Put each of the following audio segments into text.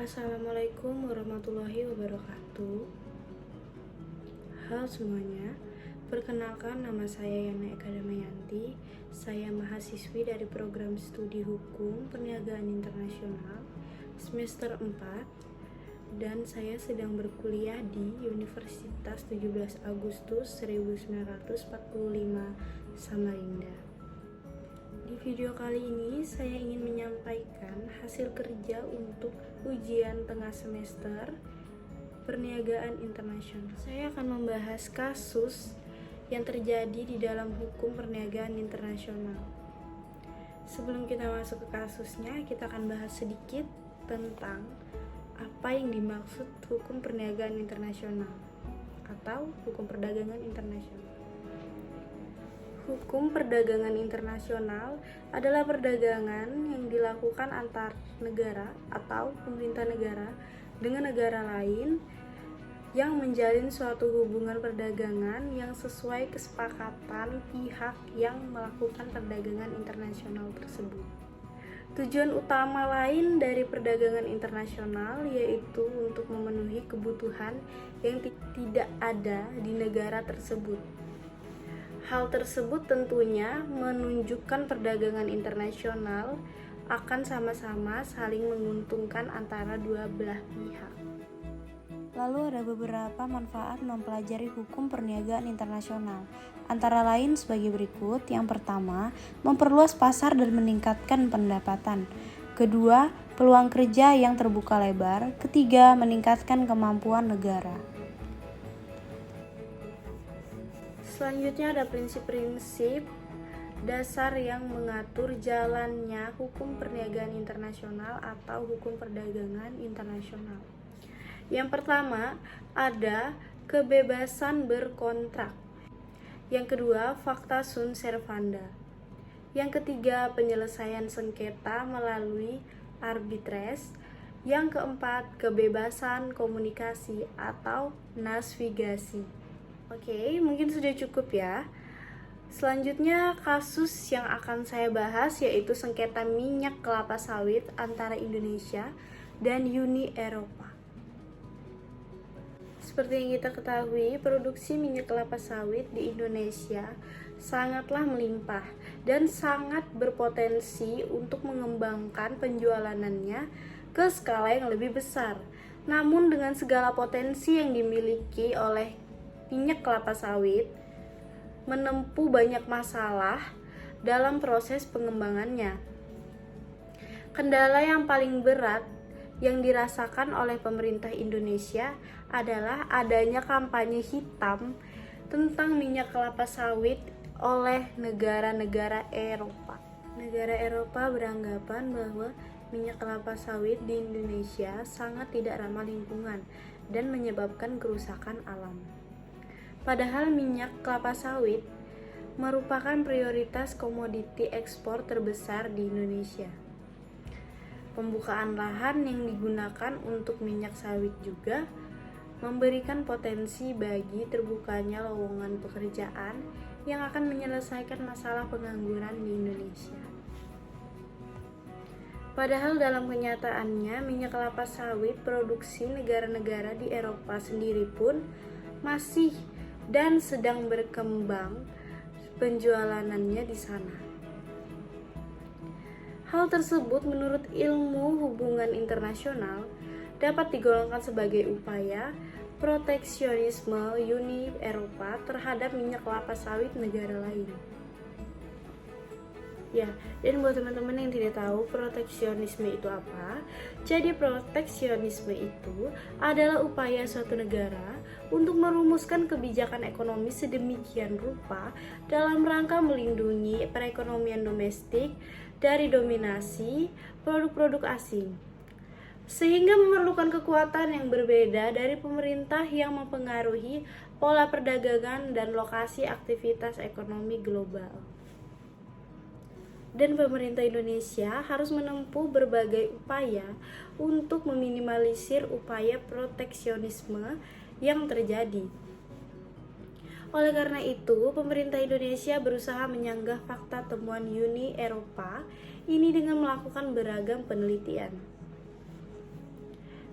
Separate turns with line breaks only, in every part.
Assalamualaikum warahmatullahi wabarakatuh. Halo semuanya, perkenalkan nama saya Yana Eka Damayanti. Saya mahasiswi dari program studi hukum perniagaan internasional semester 4 dan saya sedang berkuliah di Universitas 17 Agustus 1945 Samarinda. Di video kali ini saya ingin menyampaikan hasil kerja untuk ujian tengah semester perniagaan internasional. Saya akan membahas kasus yang terjadi di dalam hukum perniagaan internasional. Sebelum kita masuk ke kasusnya, kita akan bahas sedikit tentang apa yang dimaksud hukum perniagaan internasional atau hukum perdagangan internasional. Hukum perdagangan internasional adalah perdagangan yang dilakukan antar negara atau pemerintah negara dengan negara lain yang menjalin suatu hubungan perdagangan yang sesuai kesepakatan pihak yang melakukan perdagangan internasional tersebut. Tujuan utama lain dari perdagangan internasional yaitu untuk memenuhi kebutuhan yang tidak ada di negara tersebut. Hal tersebut tentunya menunjukkan perdagangan internasional akan sama-sama saling menguntungkan antara dua belah pihak.
Lalu ada beberapa manfaat mempelajari hukum perniagaan internasional, antara lain sebagai berikut. Yang pertama, memperluas pasar dan meningkatkan pendapatan. Kedua, peluang kerja yang terbuka lebar. Ketiga, meningkatkan kemampuan negara.
Selanjutnya ada prinsip-prinsip dasar yang mengatur jalannya hukum perniagaan internasional atau hukum perdagangan internasional. Yang pertama, ada kebebasan berkontrak. Yang kedua, facta sunt servanda. Yang ketiga, penyelesaian sengketa melalui arbitrase. Yang keempat, kebebasan komunikasi atau navigasi. Oke, mungkin sudah cukup ya. Selanjutnya, kasus yang akan saya bahas yaitu sengketa minyak kelapa sawit antara Indonesia dan Uni Eropa. Seperti yang kita ketahui, produksi minyak kelapa sawit di Indonesia sangatlah melimpah dan sangat berpotensi untuk mengembangkan penjualannya ke skala yang lebih besar. Namun dengan segala potensi yang dimiliki oleh minyak kelapa sawit, menempuh banyak masalah dalam proses pengembangannya. Kendala yang paling berat yang dirasakan oleh pemerintah Indonesia adalah adanya kampanye hitam tentang minyak kelapa sawit oleh negara-negara Eropa. Negara Eropa beranggapan bahwa minyak kelapa sawit di Indonesia sangat tidak ramah lingkungan dan menyebabkan kerusakan alam. Padahal minyak kelapa sawit merupakan prioritas komoditi ekspor terbesar di Indonesia. Pembukaan lahan yang digunakan untuk minyak sawit juga memberikan potensi bagi terbukanya lowongan pekerjaan yang akan menyelesaikan masalah pengangguran di Indonesia. Padahal dalam kenyataannya minyak kelapa sawit produksi negara-negara di Eropa sendiri pun masih dan sedang berkembang penjualannya di sana. Hal tersebut menurut ilmu hubungan internasional dapat digolongkan sebagai upaya proteksionisme Uni Eropa terhadap minyak kelapa sawit negara lain. Ya, dan buat teman-teman yang tidak tahu proteksionisme itu apa, jadi proteksionisme itu adalah upaya suatu negara untuk merumuskan kebijakan ekonomi sedemikian rupa dalam rangka melindungi perekonomian domestik dari dominasi produk-produk asing, sehingga memerlukan kekuatan yang berbeda dari pemerintah yang mempengaruhi pola perdagangan dan lokasi aktivitas ekonomi global. Dan pemerintah Indonesia harus menempuh berbagai upaya untuk meminimalisir upaya proteksionisme yang terjadi. Oleh karena itu, pemerintah Indonesia berusaha menyanggah fakta temuan Uni Eropa ini dengan melakukan beragam penelitian.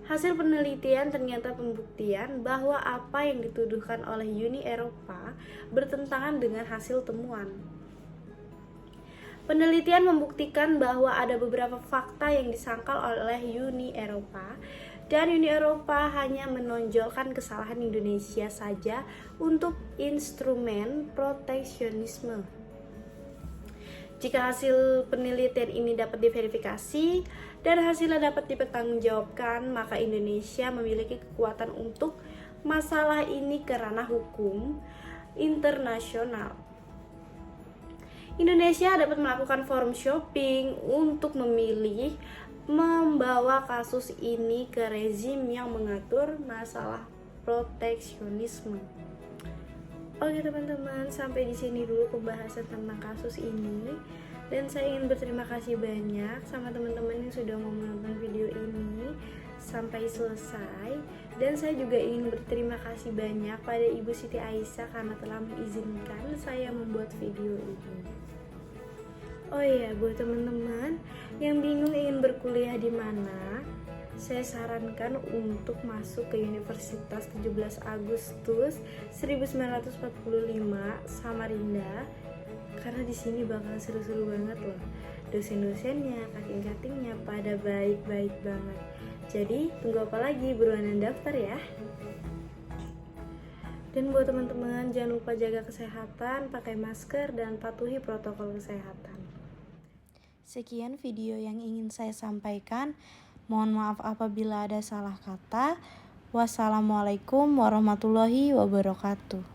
Hasil penelitian ternyata pembuktian bahwa apa yang dituduhkan oleh Uni Eropa bertentangan dengan hasil temuan. Penelitian membuktikan bahwa ada beberapa fakta yang disangkal oleh Uni Eropa, dan Uni Eropa hanya menonjolkan kesalahan Indonesia saja untuk instrumen proteksionisme. Jika hasil penelitian ini dapat diverifikasi dan hasilnya dapat dipertanggungjawabkan, maka Indonesia memiliki kekuatan untuk masalah ini ke ranah hukum internasional. Indonesia dapat melakukan forum shopping untuk memilih membawa kasus ini ke rezim yang mengatur masalah proteksionisme. Oke teman-teman, sampai di sini dulu pembahasan tentang kasus ini. Dan saya ingin berterima kasih banyak sama teman-teman yang sudah mau menonton video ini sampai selesai. Dan saya juga ingin berterima kasih banyak pada Ibu Siti Aisyah karena telah mengizinkan saya membuat video ini. Oh iya, buat teman-teman yang bingung ingin berkuliah di mana, saya sarankan untuk masuk ke Universitas 17 Agustus 1945 Samarinda, karena di sini bakal seru-seru banget loh. Dosen-dosennya, kating-katingnya pada baik-baik banget. Jadi tunggu apa lagi, buruan daftar ya. Dan buat teman-teman jangan lupa jaga kesehatan, pakai masker dan patuhi protokol kesehatan.
Sekian video yang ingin saya sampaikan. Mohon maaf apabila ada salah kata. Wassalamualaikum warahmatullahi wabarakatuh.